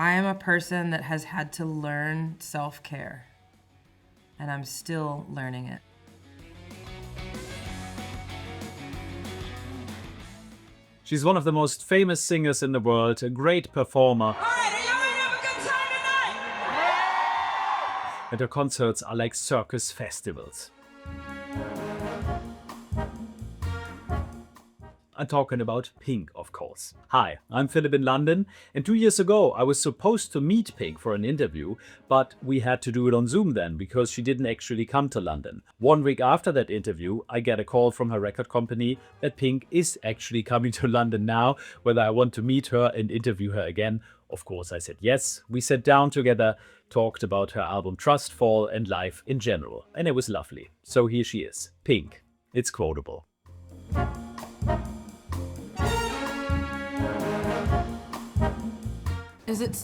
I am a person that has had to learn self-care, and I'm still learning it. She's one of the most famous singers in the world, a great performer. All right, are y'all ready to have a good time tonight? And her concerts are like circus festivals. I'm talking about Pink, of course. Hi, I'm Philip in London, and 2 years ago I was supposed to meet Pink for an interview, but we had to do it on Zoom then because she didn't actually come to London. 1 week after that interview, I get a call from her record company that Pink is actually coming to London now, whether I want to meet her and interview her again. Of course I said yes. We sat down together, talked about her album Trustfall and life in general, and it was lovely. So here she is, Pink. It's Quotable.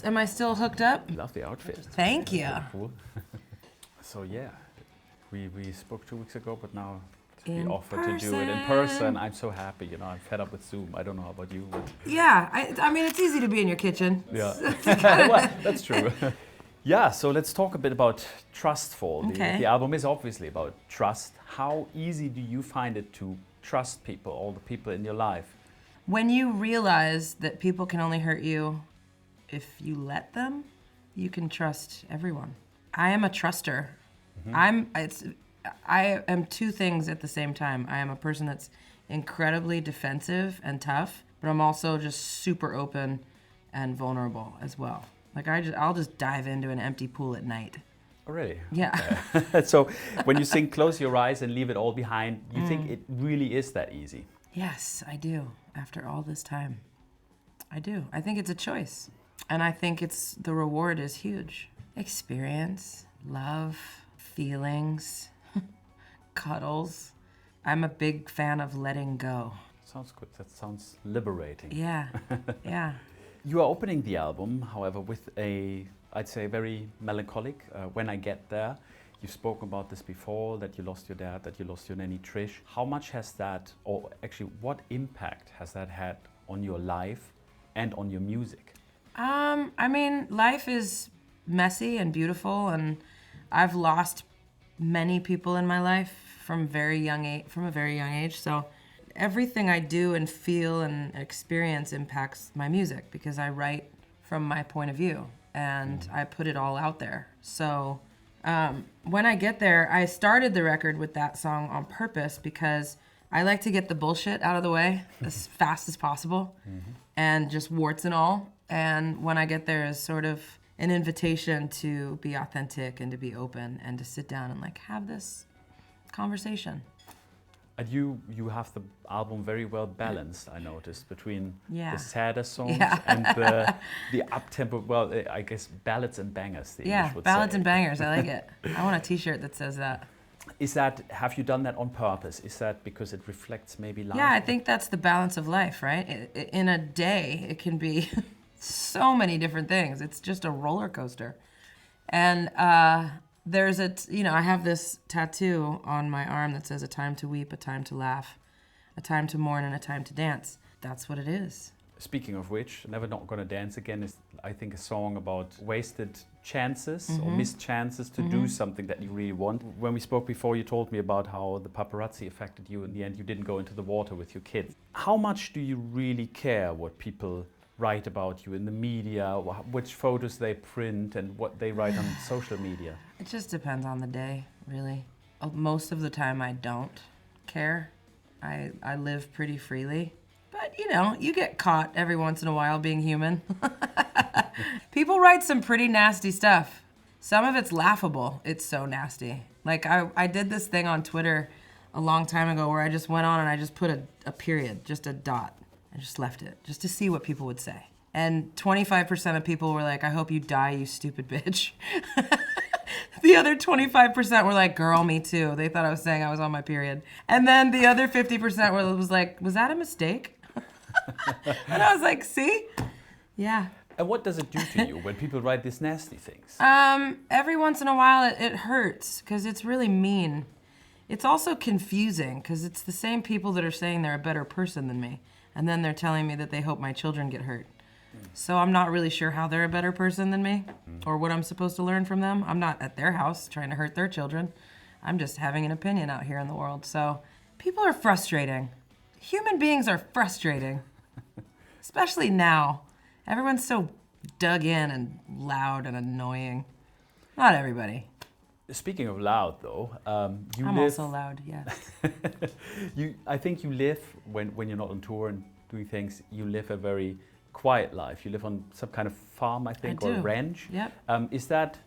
Am I still hooked up? Love the outfit. Thank you. Cool. So yeah, we spoke 2 weeks ago, but now we In offered to do it in person. I'm so happy. I'm fed up with Zoom. I don't know about you, but Yeah, I mean, it's easy to be in your kitchen. yeah, well, that's true. Yeah, so let's talk a bit about Trustfall. Okay. The album is obviously about trust. How easy do you find it to trust people, all the people in your life? When you realize that people can only hurt you if you let them, you can trust everyone. I am a truster. I am two things at the same time. I am a person that's incredibly defensive and tough, but I'm also just super open and vulnerable as well. Like I'll just dive into an empty pool at night. Oh, really? Yeah. Okay. So when you sing Close Your Eyes and Leave It All Behind, you think it really is that easy? Yes, I do. After all this time, I do. I think it's a choice. And I think the reward is huge. Experience, love, feelings, cuddles. I'm a big fan of letting go. Sounds good. That sounds liberating. Yeah, yeah. You are opening the album, however, with I'd say, very melancholic, When I Get There. You've spoken about this before, that you lost your dad, that you lost your nanny Trish. How much has that, or actually what impact has that had on your life and on your music? I mean, life is messy and beautiful, and I've lost many people in my life from a very young age. So everything I do and feel and experience impacts my music because I write from my point of view and I put it all out there. So when I get there, I started the record with that song on purpose because I like to get the bullshit out of the way as fast as possible and just warts and all. And When I Get There is sort of an invitation to be authentic and to be open and to sit down and like have this conversation. And you have the album very well balanced, I noticed, between Yeah. the sadder songs Yeah. and the up-tempo, well, I guess ballads and bangers, the English would ballads say. and bangers. I like it. I want a T-shirt that says that. Have you done that on purpose? Is that because it reflects maybe life? Yeah, I think that's the balance of life, right? In a day, it can be so many different things. It's just a roller coaster. And I have this tattoo on my arm that says a time to weep, a time to laugh, a time to mourn, and a time to dance. That's what it is. Speaking of which, Never Not Gonna Dance Again is, I think, a song about wasted chances or missed chances to do something that you really want. When we spoke before, you told me about how the paparazzi affected you. In the end, you didn't go into the water with your kids. How much do you really care what people write about you in the media, which photos they print and what they write on social media? It just depends on the day, really. Most of the time I don't care. I live pretty freely. But, you get caught every once in a while being human. People write some pretty nasty stuff. Some of it's laughable. It's so nasty. Like, I did this thing on Twitter a long time ago where I just went on and I just put a period, just a dot. I just left it, just to see what people would say. And 25% of people were like, I hope you die, you stupid bitch. The other 25% were like, girl, me too. They thought I was saying I was on my period. And then the other 50% was like, was that a mistake? And I was like, see? Yeah. And what does it do to you when people write these nasty things? Every once in a while it hurts because it's really mean. It's also confusing because it's the same people that are saying they're a better person than me. And then they're telling me that they hope my children get hurt. So I'm not really sure how they're a better person than me or what I'm supposed to learn from them. I'm not at their house trying to hurt their children. I'm just having an opinion out here in the world. So people are frustrating. Human beings are frustrating, especially now. Everyone's so dug in and loud and annoying. Not everybody. Speaking of loud, though, you I'm live. also loud, yeah. I think you live when you're not on tour and doing things. You live a very quiet life. You live on some kind of farm, I think, or do. ranch. Yep. Is that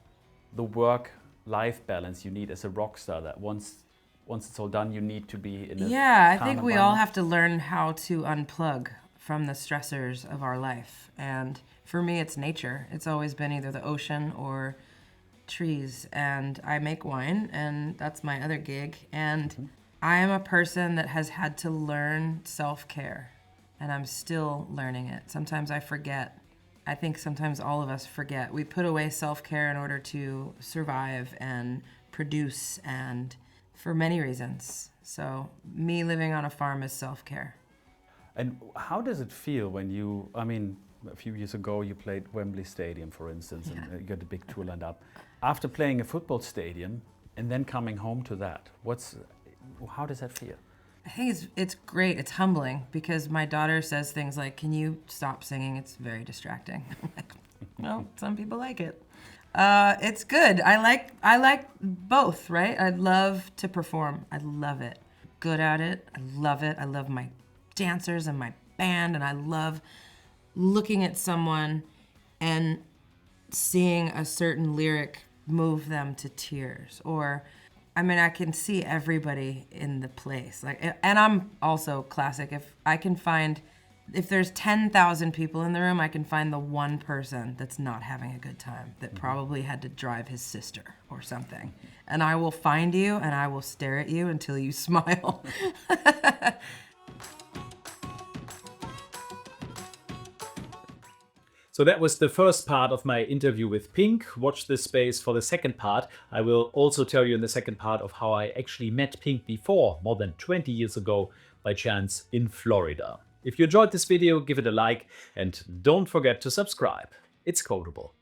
the work-life balance you need as a rock star? That once it's all done, you need to be in a Yeah, I calm think we all environment? have to learn how to unplug from the stressors of our life. And for me, it's nature. It's always been either the ocean or trees. And I make wine, and that's my other gig. And I am a person that has had to learn self-care, and I'm still learning it. Sometimes I forget. I think sometimes all of us forget. We put away self-care in order to survive and produce, and for many reasons. So me living on a farm is self-care. And how does it feel when you, I mean, a few years ago you played Wembley Stadium, for instance, and you got a big tour lined up. After playing a football stadium and then coming home to that, how does that feel? I think it's great. It's humbling because my daughter says things like, "Can you stop singing? It's very distracting." I'm like, well, some people like it. It's good. I like both, right? I love to perform. I love it. Good at it. I love it. I love my dancers and my band, and I love looking at someone and seeing a certain lyric move them to tears. Or I mean, I can see everybody in the place. And I'm also classic. If there's 10,000 people in the room, I can find the one person that's not having a good time, that probably had to drive his sister or something. And I will find you and I will stare at you until you smile. So that was the first part of my interview with Pink. Watch this space for the second part. I will also tell you in the second part of how I actually met Pink before, more than 20 years ago, by chance in Florida. If you enjoyed this video, give it a like and don't forget to subscribe. It's Quotable.